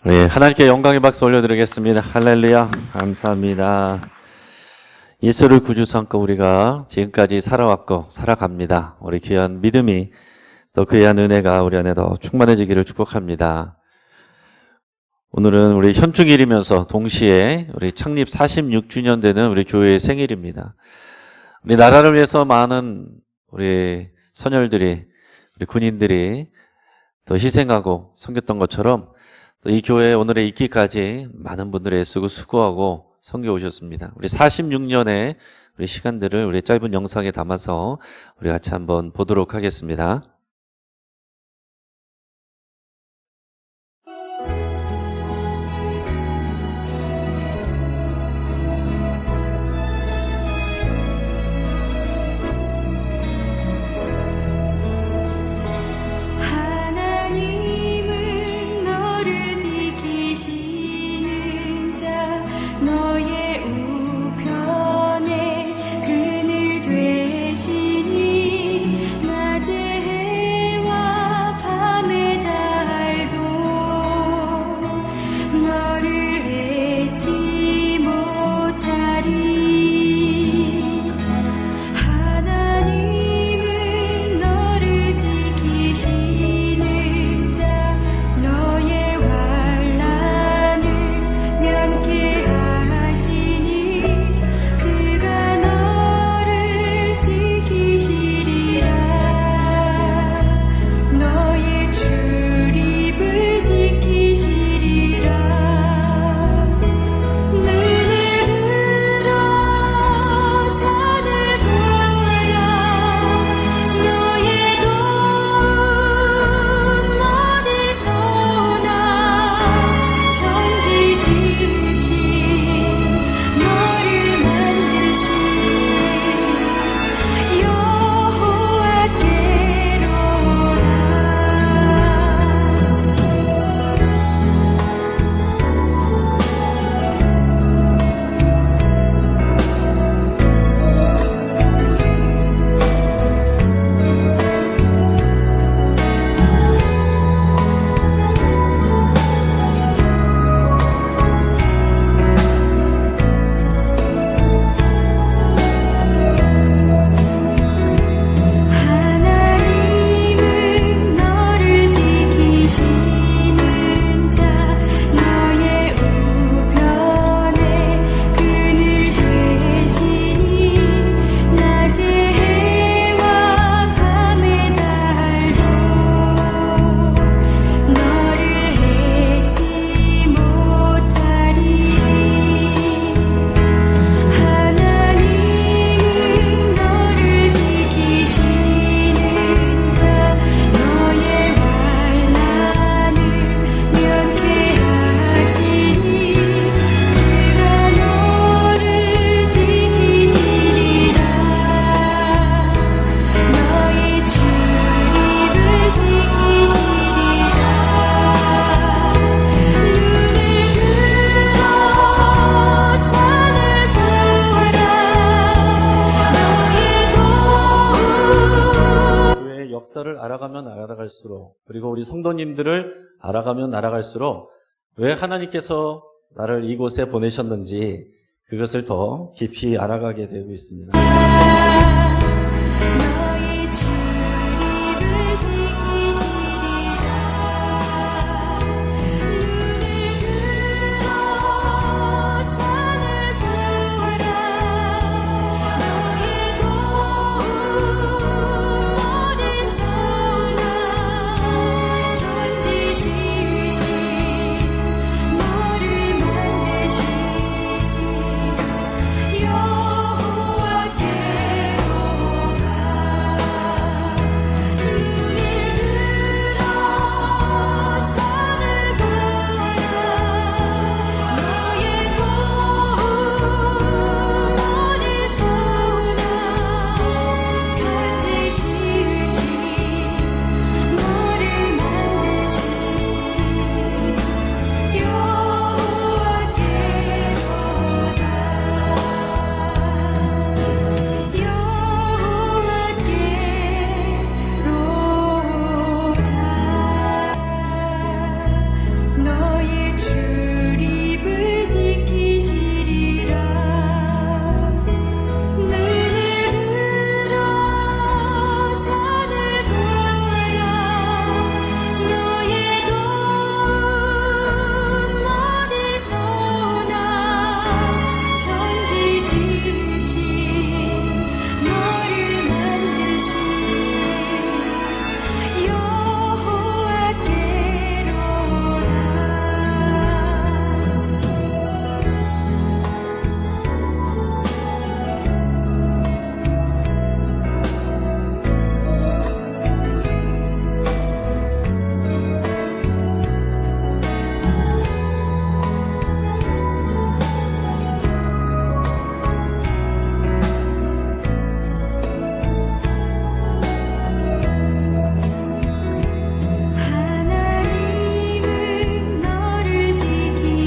네, 하나님께 영광의 박수 올려드리겠습니다. 할렐루야, 감사합니다. 예수를 구주 삼고 우리가 지금까지 살아왔고 살아갑니다. 우리 귀한 믿음이 또 귀한 은혜가 우리 안에 더 충만해지기를 축복합니다. 오늘은 우리 현충일이면서 동시에 우리 창립 46주년 되는 우리 교회의 생일입니다. 우리 나라를 위해서 많은 우리 선열들이, 우리 군인들이 또 희생하고 섬겼던 것처럼 또 이 교회에 오늘의 있기까지 많은 분들이 애쓰고 수고하고 섬겨 오셨습니다. 우리 46년의 우리 시간들을 우리 짧은 영상에 담아서 우리 같이 한번 보도록 하겠습니다. 역사를 알아가면 알아갈수록, 그리고 우리 성도님들을 알아가면 알아갈수록 왜 하나님께서 나를 이곳에 보내셨는지 그것을 더 깊이 알아가게 되고 있습니다. 여호와께로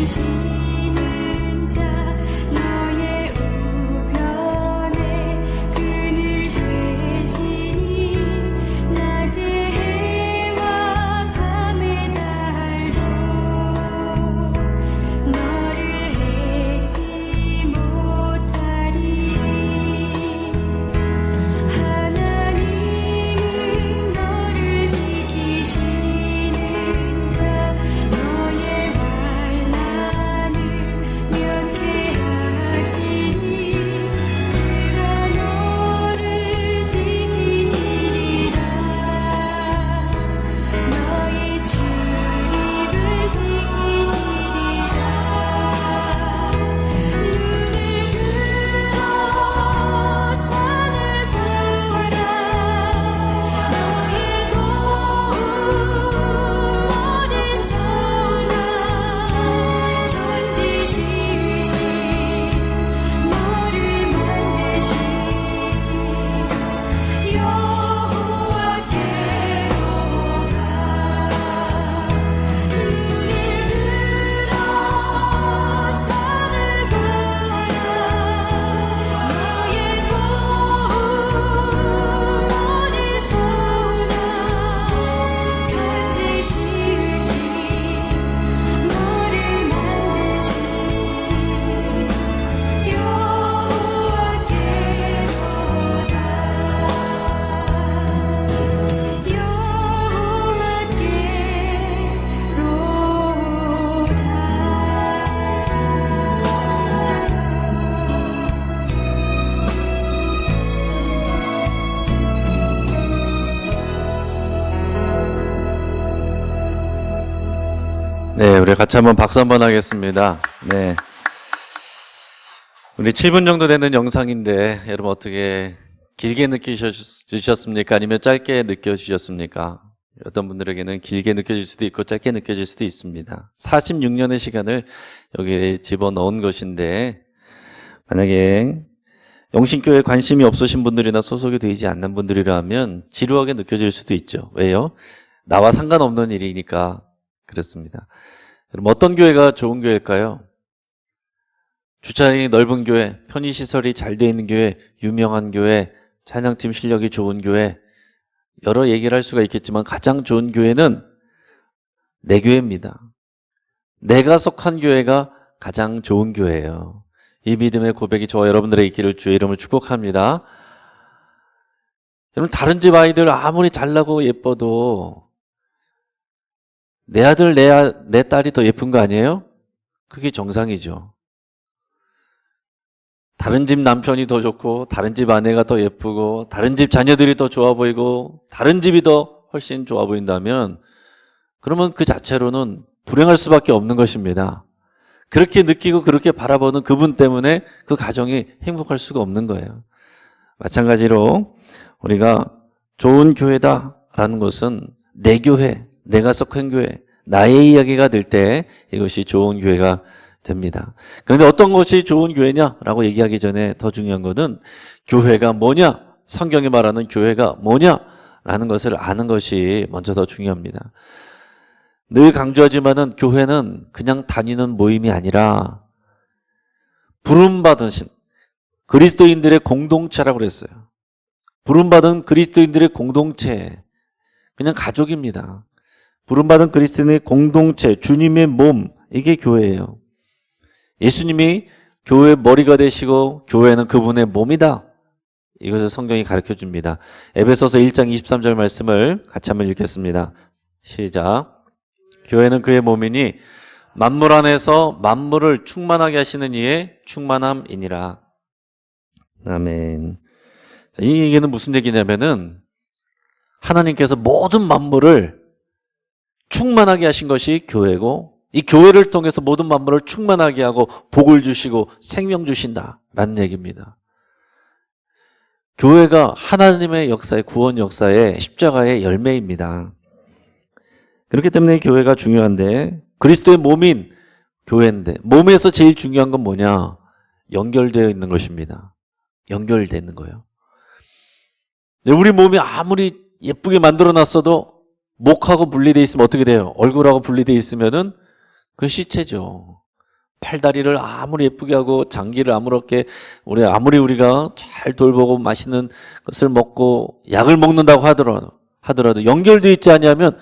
되시는 자 너의 우편에 그늘 되시니 낮의 해와 밤의 달도 너를 해치 못하리. 하나님은 너를 지키시는 자 너의 환난을 면케하시니 그가 너를 지키시리라. 너의 출입을 지키시리라. 눈을 들어 산을 보라. 너의 도움 어디서 나. 천지 지으신 너를 만드신 여호와께로 가. 눈을 들어 산을 보라. 너의 도움 어디서 나. 천지 지으신 너를 만드신 여호와께로 가. 네, 우리 같이 한번 박수 한번 하겠습니다. 네. 우리 7분 정도 되는 영상인데, 여러분 어떻게 길게 느끼셨습니까? 아니면 짧게 느껴지셨습니까? 어떤 분들에게는 길게 느껴질 수도 있고, 짧게 느껴질 수도 있습니다. 46년의 시간을 여기에 집어넣은 것인데, 만약에 영신교회에 관심이 없으신 분들이나 소속이 되지 않는 분들이라면 지루하게 느껴질 수도 있죠. 왜요? 나와 상관없는 일이니까 그렇습니다. 여러분 어떤 교회가 좋은 교회일까요? 주차장이 넓은 교회, 편의시설이 잘 돼 있는 교회, 유명한 교회, 찬양팀 실력이 좋은 교회, 여러 얘기를 할 수가 있겠지만 가장 좋은 교회는 내 교회입니다. 내가 속한 교회가 가장 좋은 교회예요. 이 믿음의 고백이 저와 여러분들의 있기를 주의 이름을 축복합니다. 여러분 다른 집 아이들 아무리 잘나고 예뻐도 내 아들, 내 딸이 더 예쁜 거 아니에요? 그게 정상이죠. 다른 집 남편이 더 좋고, 다른 집 아내가 더 예쁘고, 다른 집 자녀들이 더 좋아 보이고, 다른 집이 더 훨씬 좋아 보인다면, 그러면 그 자체로는 불행할 수밖에 없는 것입니다. 그렇게 느끼고 그렇게 바라보는 그분 때문에 그 가정이 행복할 수가 없는 거예요. 마찬가지로 우리가 좋은 교회다라는 것은 내 교회, 내가 속한 교회, 나의 이야기가 될 때 이것이 좋은 교회가 됩니다. 그런데 어떤 것이 좋은 교회냐라고 얘기하기 전에 더 중요한 것은 교회가 뭐냐, 성경이 말하는 교회가 뭐냐라는 것을 아는 것이 먼저 더 중요합니다. 늘 강조하지만은 교회는 그냥 다니는 모임이 아니라 부름받으신 그리스도인들의 공동체라고 그랬어요. 부름받은 그리스도인들의 공동체, 그냥 가족입니다. 부름받은 그리스도인의 공동체, 주님의 몸, 이게 교회예요. 예수님이 교회의 머리가 되시고 교회는 그분의 몸이다. 이것을 성경이 가르쳐 줍니다. 에베소서 1장 23절 말씀을 같이 한번 읽겠습니다. 시작. 교회는 그의 몸이니 만물 안에서 만물을 충만하게 하시는 이의 충만함이니라. 아멘. 자, 이 얘기는 무슨 얘기냐면은 하나님께서 모든 만물을 충만하게 하신 것이 교회고, 이 교회를 통해서 모든 만물을 충만하게 하고 복을 주시고 생명 주신다라는 얘기입니다. 교회가 하나님의 역사의, 구원 역사의 십자가의 열매입니다. 그렇기 때문에 교회가 중요한데, 그리스도의 몸인 교회인데 몸에서 제일 중요한 건 뭐냐? 연결되어 있는 것입니다. 연결되는 거예요. 우리 몸이 아무리 예쁘게 만들어놨어도 목하고 분리되어 있으면 어떻게 돼요? 얼굴하고 분리되어 있으면은 그 시체죠. 팔다리를 아무리 예쁘게 하고 장기를 아무렇게 아무리 우리가 잘 돌보고 맛있는 것을 먹고 약을 먹는다고 하더라도 연결되어 있지 않냐면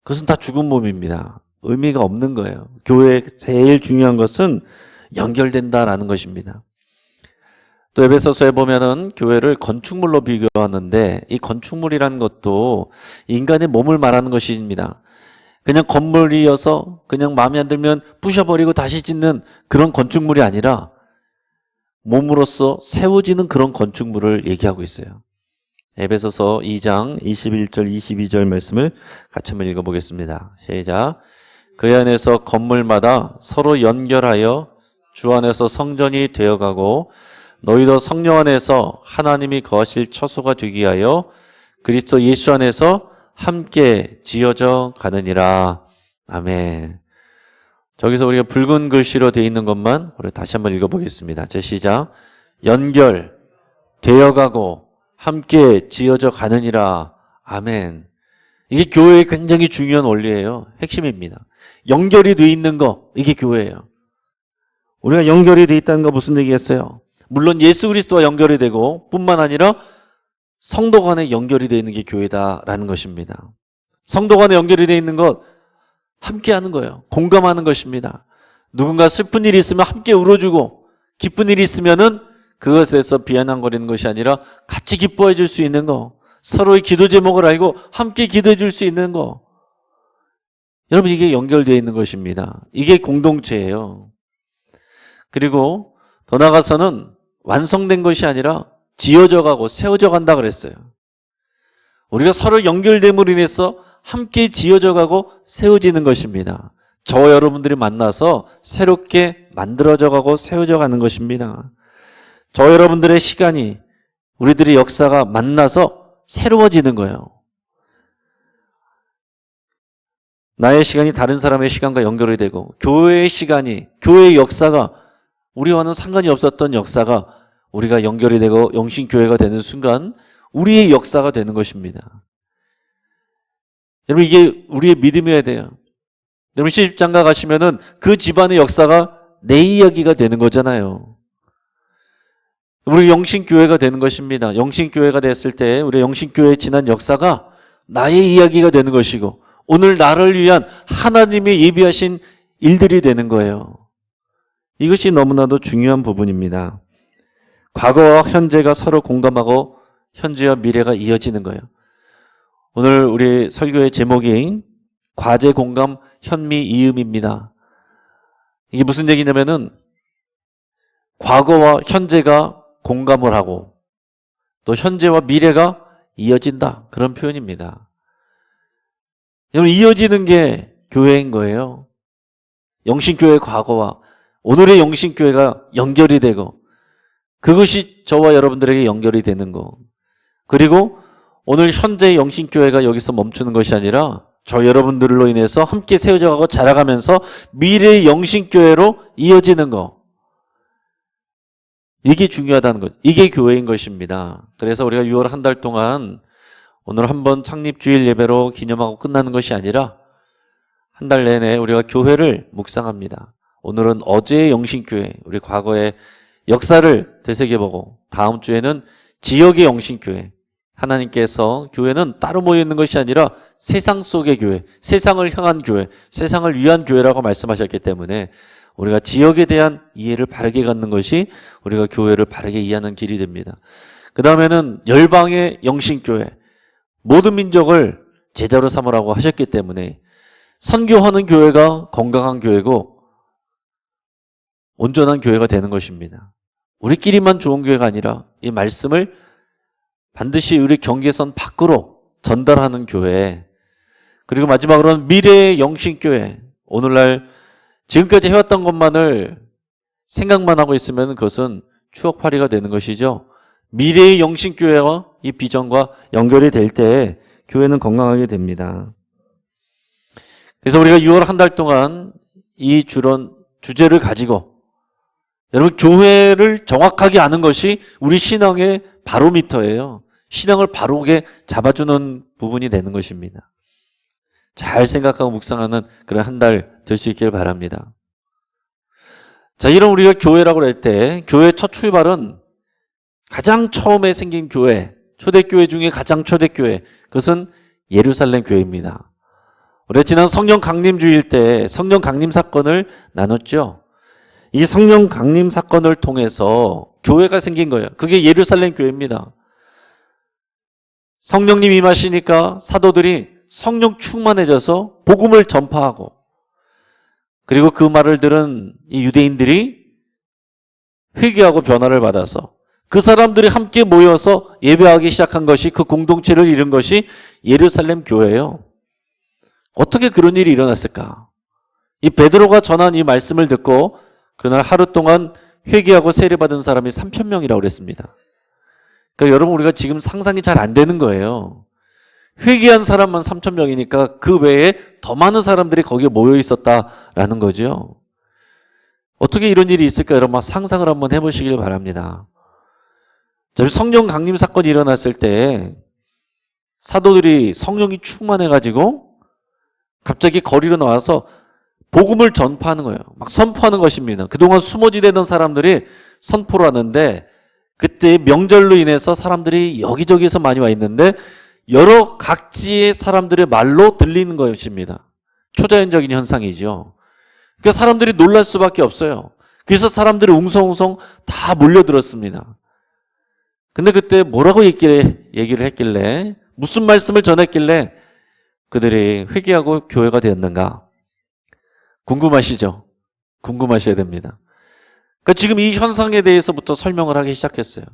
그것은 다 죽은 몸입니다. 의미가 없는 거예요. 교회의 제일 중요한 것은 연결된다라는 것입니다. 또 에베소서에 보면은 교회를 건축물로 비교하는데 이 건축물이라는 것도 인간의 몸을 말하는 것입니다. 그냥 건물이어서 그냥 마음에 안 들면 부셔버리고 다시 짓는 그런 건축물이 아니라 몸으로서 세워지는 그런 건축물을 얘기하고 있어요. 에베소서 2장 21절 22절 말씀을 같이 한번 읽어보겠습니다. 시작. 그 안에서 건물마다 서로 연결하여 주 안에서 성전이 되어가고 너희도 성령 안에서 하나님이 거하실 처소가 되기 위하여 그리스도 예수 안에서 함께 지어져 가느니라. 아멘. 저기서 우리가 붉은 글씨로 되어 있는 것만 우리 다시 한번 읽어보겠습니다. 제 시작. 연결, 되어가고 함께 지어져 가느니라. 아멘. 이게 교회의 굉장히 중요한 원리예요. 핵심입니다. 연결이 되어 있는 거, 이게 교회예요. 우리가 연결이 되어 있다는 거 무슨 얘기겠어요? 물론 예수 그리스도와 연결이 되고 뿐만 아니라 성도 간에 연결이 되어 있는 게 교회다라는 것입니다. 성도 간에 연결이 되어 있는 것 함께 하는 거예요. 공감하는 것입니다. 누군가 슬픈 일이 있으면 함께 울어주고 기쁜 일이 있으면은 그것에 대해서 비아냥거리는 것이 아니라 같이 기뻐해 줄 수 있는 거, 서로의 기도 제목을 알고 함께 기도해 줄 수 있는 거. 여러분, 이게 연결되어 있는 것입니다. 이게 공동체예요. 그리고 더 나아가서는 완성된 것이 아니라 지어져 가고 세워져 간다 그랬어요. 우리가 서로 연결됨으로 인해서 함께 지어져 가고 세워지는 것입니다. 저와 여러분들이 만나서 새롭게 만들어져 가고 세워져 가는 것입니다. 저와 여러분들의 시간이, 우리들의 역사가 만나서 새로워지는 거예요. 나의 시간이 다른 사람의 시간과 연결이 되고 교회의 시간이, 교회의 역사가 우리와는 상관이 없었던 역사가 우리가 연결이 되고 영신교회가 되는 순간 우리의 역사가 되는 것입니다. 여러분, 이게 우리의 믿음이어야 돼요. 여러분, 시집장가 가시면은 그 집안의 역사가 내 이야기가 되는 거잖아요. 우리 영신교회가 되는 것입니다. 영신교회가 됐을 때 우리 영신교회의 지난 역사가 나의 이야기가 되는 것이고 오늘 나를 위한 하나님의 예비하신 일들이 되는 거예요. 이것이 너무나도 중요한 부분입니다. 과거와 현재가 서로 공감하고 현재와 미래가 이어지는 거예요. 오늘 우리 설교의 제목이 과제 공감 현미 이음입니다. 이게 무슨 얘기냐면은 과거와 현재가 공감을 하고 또 현재와 미래가 이어진다, 그런 표현입니다. 여러분, 이어지는 게 교회인 거예요. 영신교회의 과거와 오늘의 영신교회가 연결이 되고 그것이 저와 여러분들에게 연결이 되는 거. 그리고 오늘 현재의 영신교회가 여기서 멈추는 것이 아니라 저 여러분들로 인해서 함께 세워져 가고 자라가면서 미래의 영신교회로 이어지는 거. 이게 중요하다는 것. 이게 교회인 것입니다. 그래서 우리가 6월 한 달 동안 오늘 한번 창립주일 예배로 기념하고 끝나는 것이 아니라 한 달 내내 우리가 교회를 묵상합니다. 오늘은 어제의 영신교회, 우리 과거의 역사를 되새겨보고 다음 주에는 지역의 영신교회, 하나님께서 교회는 따로 모여있는 것이 아니라 세상 속의 교회, 세상을 향한 교회, 세상을 위한 교회라고 말씀하셨기 때문에 우리가 지역에 대한 이해를 바르게 갖는 것이 우리가 교회를 바르게 이해하는 길이 됩니다. 그 다음에는 열방의 영신교회, 모든 민족을 제자로 삼으라고 하셨기 때문에 선교하는 교회가 건강한 교회고 온전한 교회가 되는 것입니다. 우리끼리만 좋은 교회가 아니라 이 말씀을 반드시 우리 경계선 밖으로 전달하는 교회. 그리고 마지막으로는 미래의 영신교회. 오늘날 지금까지 해왔던 것만을 생각만 하고 있으면 그것은 추억팔이가 되는 것이죠. 미래의 영신교회와 이 비전과 연결이 될 때 교회는 건강하게 됩니다. 그래서 우리가 6월 한 달 동안 이 주제를 가지고 여러분, 교회를 정확하게 아는 것이 우리 신앙의 바로미터예요. 신앙을 바로게 잡아주는 부분이 되는 것입니다. 잘 생각하고 묵상하는 그런 한 달 될 수 있기를 바랍니다. 자, 이런 우리가 교회라고 할 때 교회 첫 출발은 가장 처음에 생긴 교회, 초대교회 중에 가장 초대교회, 그것은 예루살렘 교회입니다. 우리가 지난 성령 강림 주일 때 성령 강림 사건을 나눴죠. 이 성령 강림 사건을 통해서 교회가 생긴 거예요. 그게 예루살렘 교회입니다. 성령님 임하시니까 사도들이 성령 충만해져서 복음을 전파하고, 그리고 그 말을 들은 이 유대인들이 회개하고 변화를 받아서 그 사람들이 함께 모여서 예배하기 시작한 것이, 그 공동체를 이룬 것이 예루살렘 교회예요. 어떻게 그런 일이 일어났을까? 이 베드로가 전한 이 말씀을 듣고 그날 하루 동안 회개하고 세례받은 사람이 3,000명이라고 그랬습니다. 그러니까 여러분, 우리가 지금 상상이 잘 안 되는 거예요. 회개한 사람만 3,000명이니까 그 외에 더 많은 사람들이 거기에 모여 있었다라는 거죠. 어떻게 이런 일이 있을까? 여러분, 상상을 한번 해보시길 바랍니다. 성령 강림 사건이 일어났을 때 사도들이 성령이 충만해가지고 갑자기 거리로 나와서 복음을 전파하는 거예요. 막 선포하는 것입니다. 그동안 숨어지려던 사람들이 선포를 하는데, 그때 명절로 인해서 사람들이 여기저기서 많이 와 있는데 여러 각지의 사람들의 말로 들리는 것입니다. 초자연적인 현상이죠. 그러니까 사람들이 놀랄 수밖에 없어요. 그래서 사람들이 웅성웅성 다 몰려들었습니다. 근데 그때 뭐라고 얘기를 했길래, 무슨 말씀을 전했길래 그들이 회개하고 교회가 되었는가? 궁금하시죠? 궁금하셔야 됩니다. 그러니까 지금 이 현상에 대해서부터 설명을 하기 시작했어요.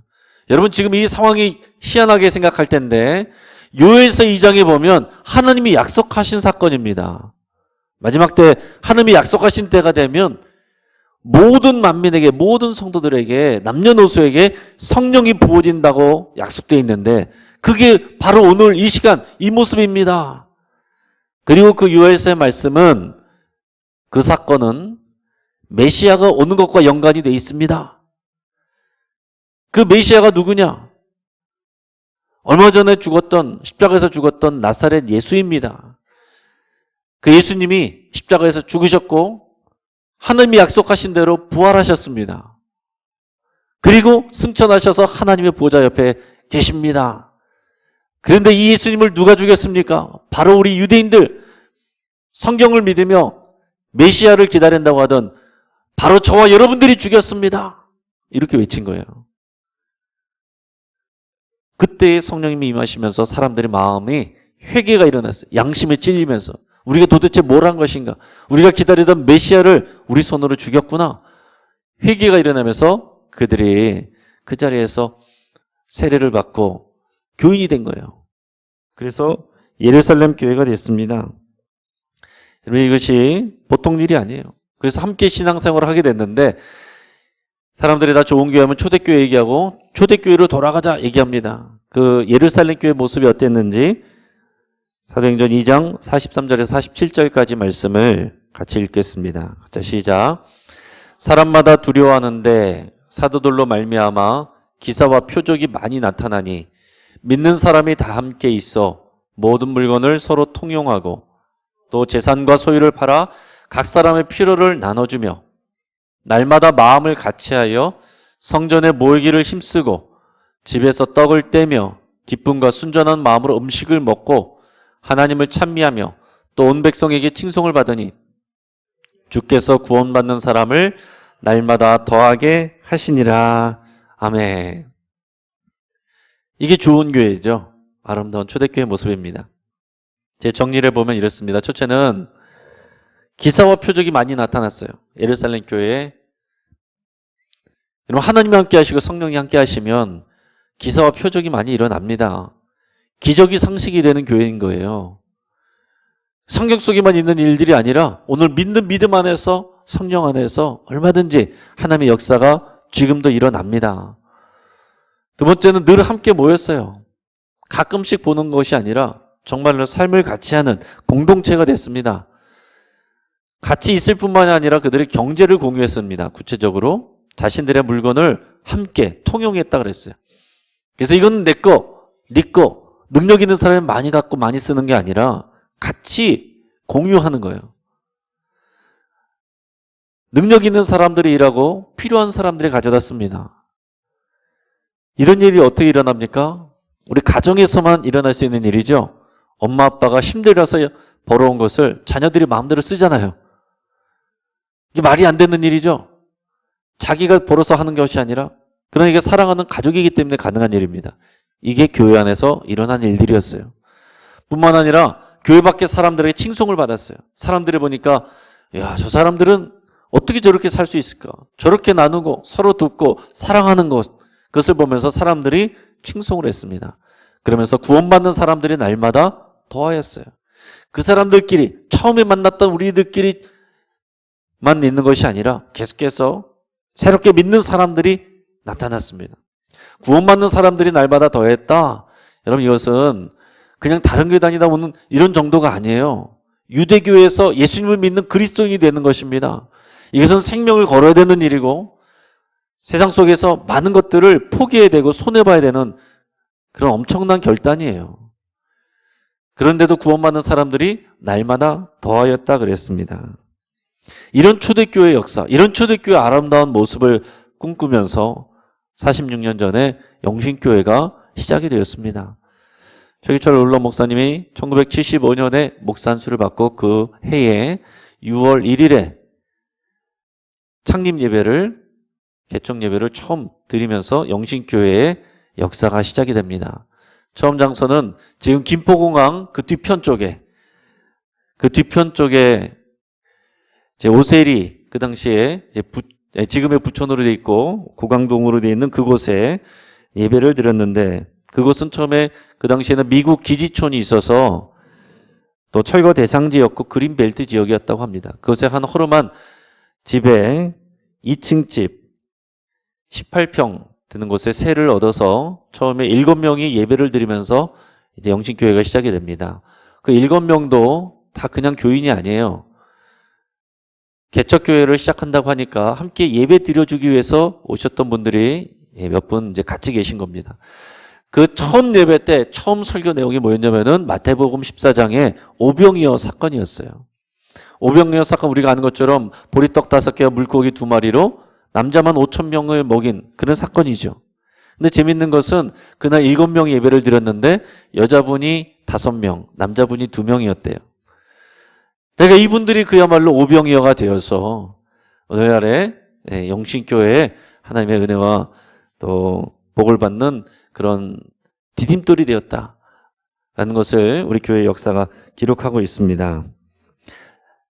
여러분, 지금 이 상황이 희한하게 생각할 텐데 요엘서 2장에 보면 하나님이 약속하신 사건입니다. 마지막 때 하나님이 약속하신 때가 되면 모든 만민에게, 모든 성도들에게, 남녀노소에게 성령이 부어진다고 약속되어 있는데, 그게 바로 오늘 이 시간 이 모습입니다. 그리고 그 요엘서의 말씀은, 그 사건은 메시아가 오는 것과 연관이 되어 있습니다. 그 메시아가 누구냐? 얼마 전에 죽었던, 십자가에서 죽었던 나사렛 예수입니다. 그 예수님이 십자가에서 죽으셨고 하나님이 약속하신 대로 부활하셨습니다. 그리고 승천하셔서 하나님의 보좌 옆에 계십니다. 그런데 이 예수님을 누가 죽였습니까? 바로 우리 유대인들, 성경을 믿으며 메시아를 기다린다고 하던 바로 저와 여러분들이 죽였습니다. 이렇게 외친 거예요. 그때 성령님이 임하시면서 사람들의 마음이 회개가 일어났어요. 양심에 찔리면서 우리가 도대체 뭘 한 것인가? 우리가 기다리던 메시아를 우리 손으로 죽였구나. 회개가 일어나면서 그들이 그 자리에서 세례를 받고 교인이 된 거예요. 그래서 예루살렘 교회가 됐습니다. 여러분, 이것이 보통 일이 아니에요. 그래서 함께 신앙생활을 하게 됐는데 사람들이 다 좋은 교회 하면 초대교회 얘기하고 초대교회로 돌아가자 얘기합니다. 그 예루살렘 교회 모습이 어땠는지 사도행전 2장 43절에서 47절까지 말씀을 같이 읽겠습니다. 자, 시작. 사람마다 두려워하는데 사도들로 말미암아 기사와 표적이 많이 나타나니 믿는 사람이 다 함께 있어 모든 물건을 서로 통용하고 또 재산과 소유를 팔아 각 사람의 필요를 나눠주며 날마다 마음을 같이하여 성전에 모이기를 힘쓰고 집에서 떡을 떼며 기쁨과 순전한 마음으로 음식을 먹고 하나님을 찬미하며 또 온 백성에게 칭송을 받으니 주께서 구원받는 사람을 날마다 더하게 하시니라. 아멘. 이게 좋은 교회죠. 아름다운 초대교회 모습입니다. 제 정리를 보면 이렇습니다. 첫째는 기사와 표적이 많이 나타났어요. 예루살렘 교회에. 여러분, 하나님이 함께 하시고 성령이 함께 하시면 기사와 표적이 많이 일어납니다. 기적이 상식이 되는 교회인 거예요. 성경 속에만 있는 일들이 아니라 오늘 믿는 믿음 안에서, 성령 안에서 얼마든지 하나님의 역사가 지금도 일어납니다. 두 번째는 늘 함께 모였어요. 가끔씩 보는 것이 아니라 정말로 삶을 같이 하는 공동체가 됐습니다. 같이 있을 뿐만이 아니라 그들의 경제를 공유했습니다. 구체적으로 자신들의 물건을 함께 통용했다 그랬어요. 그래서 이건 내 거, 네 거, 능력 있는 사람이 많이 갖고 많이 쓰는 게 아니라 같이 공유하는 거예요. 능력 있는 사람들이 일하고 필요한 사람들이 가져다 씁니다. 이런 일이 어떻게 일어납니까? 우리 가정에서만 일어날 수 있는 일이죠. 엄마 아빠가 힘들어서 벌어온 것을 자녀들이 마음대로 쓰잖아요. 이게 말이 안 되는 일이죠. 자기가 벌어서 하는 것이 아니라, 그러니까 사랑하는 가족이기 때문에 가능한 일입니다. 이게 교회 안에서 일어난 일들이었어요. 뿐만 아니라 교회 밖에 사람들에게 칭송을 받았어요. 사람들이 보니까 야, 저 사람들은 어떻게 저렇게 살 수 있을까? 저렇게 나누고 서로 돕고 사랑하는 그것을 보면서 사람들이 칭송을 했습니다. 그러면서 구원받는 사람들이 날마다 더하였어요. 그 사람들끼리, 처음에 만났던 우리들끼리만 있는 것이 아니라 계속해서 새롭게 믿는 사람들이 나타났습니다. 구원받는 사람들이 날마다 더했다. 여러분, 이것은 그냥 다른 교회 다니다 오는 이런 정도가 아니에요. 유대교에서 예수님을 믿는 그리스도인이 되는 것입니다. 이것은 생명을 걸어야 되는 일이고 세상 속에서 많은 것들을 포기해야 되고 손해봐야 되는 그런 엄청난 결단이에요. 그런데도 구원받는 사람들이 날마다 더하였다 그랬습니다. 이런 초대교회 역사, 이런 초대교회 아름다운 모습을 꿈꾸면서 46년 전에 영신교회가 시작이 되었습니다. 최기철 올러 목사님이 1975년에 목산수를 받고 그 해에 6월 1일에 창립 예배를, 개척 예배를 처음 드리면서 영신교회의 역사가 시작이 됩니다. 처음 장소는 지금 김포공항 그 뒤편 쪽에 이제 오세리, 그 당시에 이제 지금의 부천으로 돼 있고 고강동으로 돼 있는 그곳에 예배를 드렸는데, 그곳은 처음에 그 당시에는 미국 기지촌이 있어서 또 철거 대상지였고 그린벨트 지역이었다고 합니다. 그곳에 한 허름한 집에 2층 집 18평 드는 곳에 세를 얻어서 처음에 7명이 예배를 드리면서 이제 영신교회가 시작이 됩니다. 그 7명도 다 그냥 교인이 아니에요. 개척교회를 시작한다고 하니까 함께 예배 드려주기 위해서 오셨던 분들이 몇 분 이제 같이 계신 겁니다. 그 처음 예배 때 처음 설교 내용이 뭐였냐면은 마태복음 14장의 오병이어 사건이었어요. 오병이어 사건, 우리가 아는 것처럼 보리떡 5개와 물고기 2마리로 남자만 5,000명을 먹인 그런 사건이죠. 근데 재밌는 것은 그날 7명이 예배를 드렸는데 여자분이 5명, 남자분이 2명이었대요. 그러니까 이분들이 그야말로 오병이어가 되어서 오늘날에 영신교회에 하나님의 은혜와 또 복을 받는 그런 디딤돌이 되었다라는 것을 우리 교회의 역사가 기록하고 있습니다.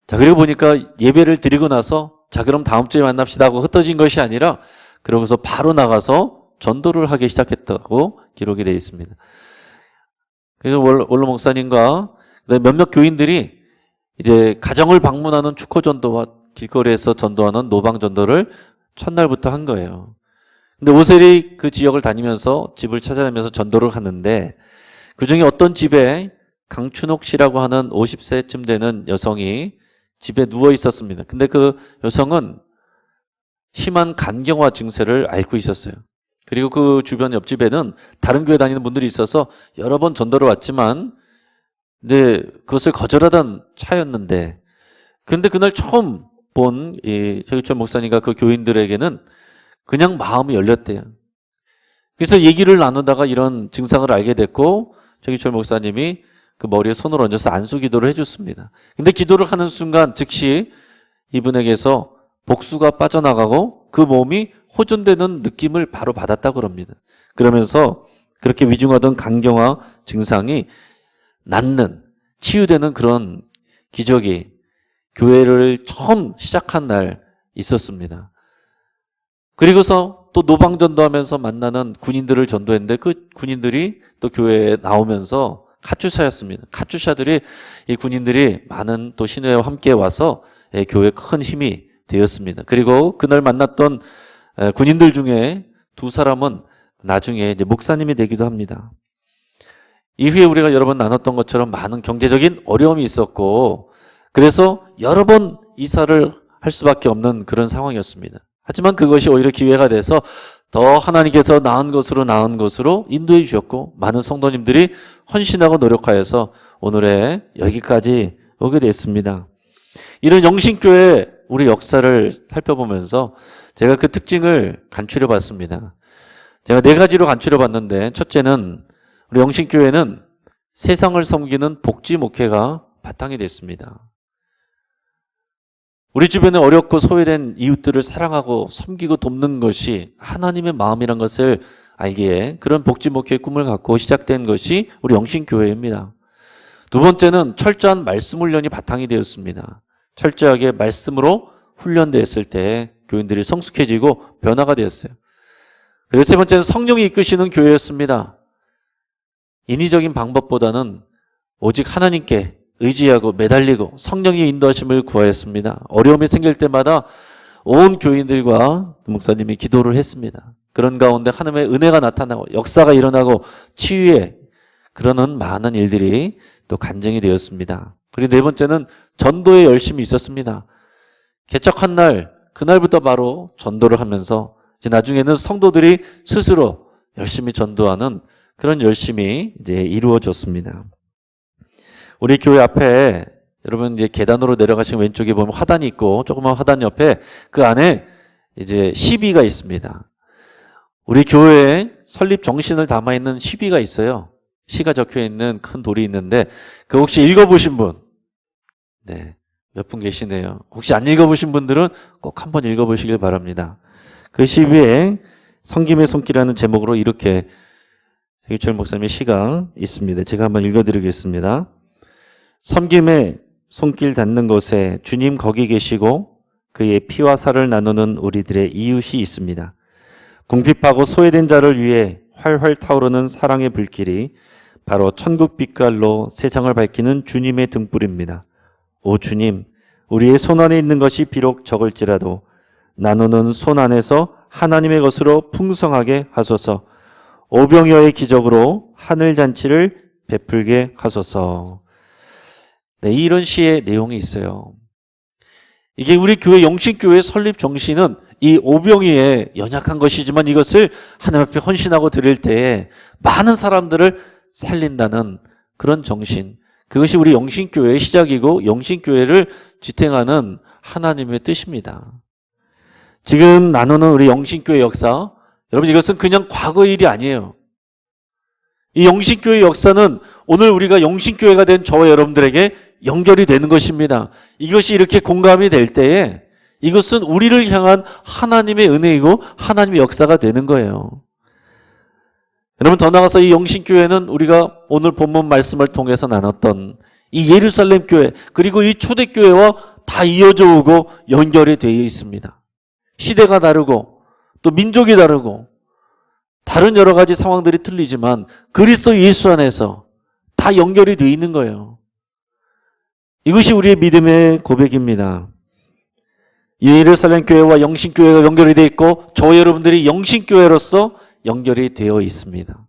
자, 그리고 보니까 예배를 드리고 나서 자, 그럼 다음 주에 만납시다 하고 흩어진 것이 아니라 그러고서 바로 나가서 전도를 하기 시작했다고 기록이 되어 있습니다. 그래서 원로 목사님과 몇몇 교인들이 이제 가정을 방문하는 축호 전도와 길거리에서 전도하는 노방 전도를 첫날부터 한 거예요. 근데 오셀이 그 지역을 다니면서 집을 찾아내면서 전도를 하는데 그중에 어떤 집에 강춘옥 씨라고 하는 50세쯤 되는 여성이 집에 누워 있었습니다. 근데 그 여성은 심한 간경화 증세를 앓고 있었어요. 그리고 그 주변 옆집에는 다른 교회 다니는 분들이 있어서 여러 번 전도를 왔지만 근데 그것을 거절하던 차였는데, 그런데 그날 처음 본 이 최기철 목사님과 그 교인들에게는 그냥 마음이 열렸대요. 그래서 얘기를 나누다가 이런 증상을 알게 됐고 최기철 목사님이 그 머리에 손을 얹어서 안수 기도를 해줬습니다. 근데 기도를 하는 순간 즉시 이분에게서 복수가 빠져나가고 그 몸이 호전되는 느낌을 바로 받았다고 합니다. 그러면서 그렇게 위중하던 간경화 증상이 낫는, 치유되는 그런 기적이 교회를 처음 시작한 날 있었습니다. 그리고서 또 노방전도하면서 만나는 군인들을 전도했는데 그 군인들이 또 교회에 나오면서 카투샤였습니다. 카투샤들이, 이 군인들이 많은 또 신회와 함께 와서 교회에 큰 힘이 되었습니다. 그리고 그날 만났던 군인들 중에 2사람은 나중에 이제 목사님이 되기도 합니다. 이후에 우리가 여러 번 나눴던 것처럼 많은 경제적인 어려움이 있었고 그래서 여러 번 이사를 할 수밖에 없는 그런 상황이었습니다. 하지만 그것이 오히려 기회가 돼서 더 하나님께서 나은 것으로 인도해 주셨고 많은 성도님들이 헌신하고 노력하여서 오늘의 여기까지 오게 됐습니다. 이런 영신교회 우리 역사를 살펴보면서 제가 그 특징을 간추려 봤습니다. 제가 네 가지로 간추려 봤는데, 첫째는 우리 영신교회는 세상을 섬기는 복지 목회가 바탕이 됐습니다. 우리 주변에 어렵고 소외된 이웃들을 사랑하고 섬기고 돕는 것이 하나님의 마음이란 것을 알기에 그런 복지 목회의 꿈을 갖고 시작된 것이 우리 영신교회입니다. 두 번째는 철저한 말씀 훈련이 바탕이 되었습니다. 철저하게 말씀으로 훈련됐을 때 교인들이 성숙해지고 변화가 되었어요. 그리고 세 번째는 성령이 이끄시는 교회였습니다. 인위적인 방법보다는 오직 하나님께 의지하고 매달리고 성령의 인도하심을 구하였습니다. 어려움이 생길 때마다 온 교인들과 목사님이 기도를 했습니다. 그런 가운데 하나님의 은혜가 나타나고 역사가 일어나고 치유에 그러는 많은 일들이 또 간증이 되었습니다. 그리고 네 번째는 전도에 열심히 있었습니다. 개척한 날, 그날부터 바로 전도를 하면서 이제 나중에는 성도들이 스스로 열심히 전도하는 그런 열심이 이제 이루어졌습니다. 우리 교회 앞에 여러분 이제 계단으로 내려가시면 왼쪽에 보면 화단이 있고 조그만 화단 옆에 그 안에 이제 시비가 있습니다. 우리 교회에 설립 정신을 담아 있는 시비가 있어요. 시가 적혀 있는 큰 돌이 있는데 그 혹시 읽어보신 분? 네, 몇 분 계시네요. 혹시 안 읽어보신 분들은 꼭 한번 읽어보시길 바랍니다. 그 시비에 성김의 손길이라는 제목으로 이렇게 해규철 목사님의 시가 있습니다. 제가 한번 읽어드리겠습니다. 섬김의 손길 닿는 곳에 주님 거기 계시고 그의 피와 살을 나누는 우리들의 이웃이 있습니다. 궁핍하고 소외된 자를 위해 활활 타오르는 사랑의 불길이 바로 천국 빛깔로 세상을 밝히는 주님의 등불입니다. 오 주님, 우리의 손 안에 있는 것이 비록 적을지라도 나누는 손 안에서 하나님의 것으로 풍성하게 하소서. 오병이어의 기적으로 하늘잔치를 베풀게 하소서. 네, 이런 시의 내용이 있어요. 이게 우리 교회 영신교회 설립 정신은 이 오병이에 연약한 것이지만 이것을 하나님 앞에 헌신하고 드릴 때에 많은 사람들을 살린다는 그런 정신, 그것이 우리 영신교회의 시작이고 영신교회를 지탱하는 하나님의 뜻입니다. 지금 나누는 우리 영신교회 역사, 여러분 이것은 그냥 과거 일이 아니에요. 이 영신교회 역사는 오늘 우리가 영신교회가 된 저와 여러분들에게 연결이 되는 것입니다. 이것이 이렇게 공감이 될 때에 이것은 우리를 향한 하나님의 은혜이고 하나님의 역사가 되는 거예요. 여러분 더 나아가서 이 영신교회는 우리가 오늘 본문 말씀을 통해서 나눴던 이 예루살렘 교회 그리고 이 초대교회와 다 이어져 오고 연결이 되어 있습니다. 시대가 다르고 또 민족이 다르고 다른 여러 가지 상황들이 틀리지만 그리스도 예수 안에서 다 연결이 되어 있는 거예요. 이것이 우리의 믿음의 고백입니다. 예루살렘 교회와 영신교회가 연결이 되어 있고 저 여러분들이 영신교회로서 연결이 되어 있습니다.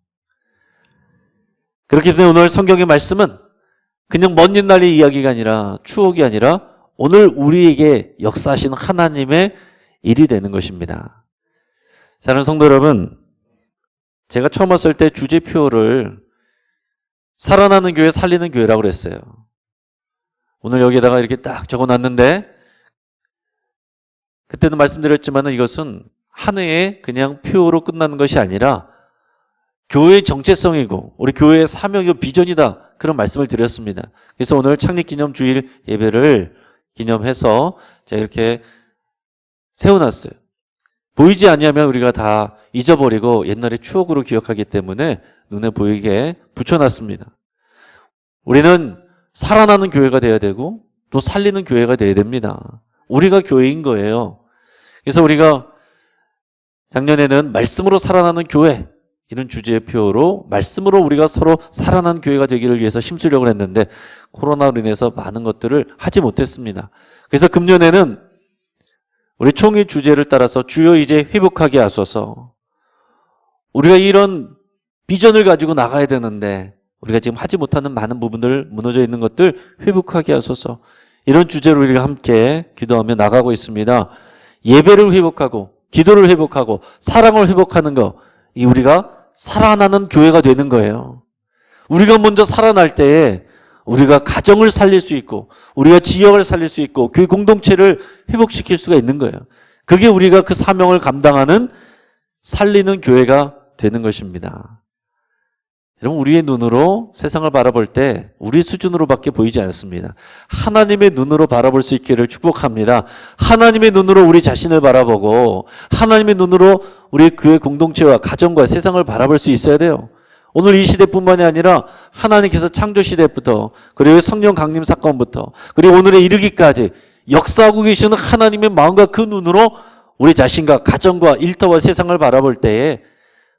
그렇기 때문에 오늘 성경의 말씀은 그냥 먼 옛날의 이야기가 아니라 추억이 아니라 오늘 우리에게 역사하신 하나님의 일이 되는 것입니다. 사랑하는 성도 여러분, 제가 처음 왔을 때 주제표를 살아나는 교회, 살리는 교회라고 그랬어요. 오늘 여기에다가 이렇게 딱 적어놨는데 그때도 말씀드렸지만 이것은 한 해에 그냥 표로 끝나는 것이 아니라 교회의 정체성이고 우리 교회의 사명이고 비전이다 그런 말씀을 드렸습니다. 그래서 오늘 창립기념 주일 예배를 기념해서 제가 이렇게 세워놨어요. 보이지 아니하면 우리가 다 잊어버리고 옛날의 추억으로 기억하기 때문에 눈에 보이게 붙여놨습니다. 우리는 살아나는 교회가 돼야 되고 또 살리는 교회가 돼야 됩니다. 우리가 교회인 거예요. 그래서 우리가 작년에는 말씀으로 살아나는 교회 이런 주제표로 말씀으로 우리가 서로 살아나는 교회가 되기를 위해서 힘쓰려고 했는데 코로나로 인해서 많은 것들을 하지 못했습니다. 그래서 금년에는 우리 총회 주제를 따라서 주여 이제 회복하게 하소서. 우리가 이런 비전을 가지고 나가야 되는데 우리가 지금 하지 못하는 많은 부분들 무너져 있는 것들 회복하게 하소서. 이런 주제로 우리가 함께 기도하며 나가고 있습니다. 예배를 회복하고 기도를 회복하고 사랑을 회복하는 거, 이 우리가 살아나는 교회가 되는 거예요. 우리가 먼저 살아날 때에 우리가 가정을 살릴 수 있고 우리가 지역을 살릴 수 있고 교회 공동체를 회복시킬 수가 있는 거예요. 그게 우리가 그 사명을 감당하는 살리는 교회가 되는 것입니다. 여러분, 우리의 눈으로 세상을 바라볼 때 우리 수준으로밖에 보이지 않습니다. 하나님의 눈으로 바라볼 수 있기를 축복합니다. 하나님의 눈으로 우리 자신을 바라보고 하나님의 눈으로 우리 교회 공동체와 가정과 세상을 바라볼 수 있어야 돼요. 오늘 이 시대뿐만이 아니라 하나님께서 창조 시대부터 그리고 성령 강림 사건부터 그리고 오늘에 이르기까지 역사하고 계시는 하나님의 마음과 그 눈으로 우리 자신과 가정과 일터와 세상을 바라볼 때에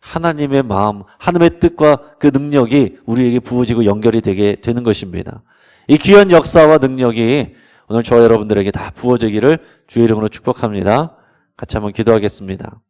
하나님의 마음, 하나님의 뜻과 그 능력이 우리에게 부어지고 연결이 되게 되는 것입니다. 이 귀한 역사와 능력이 오늘 저와 여러분들에게 다 부어지기를 주의 이름으로 축복합니다. 같이 한번 기도하겠습니다.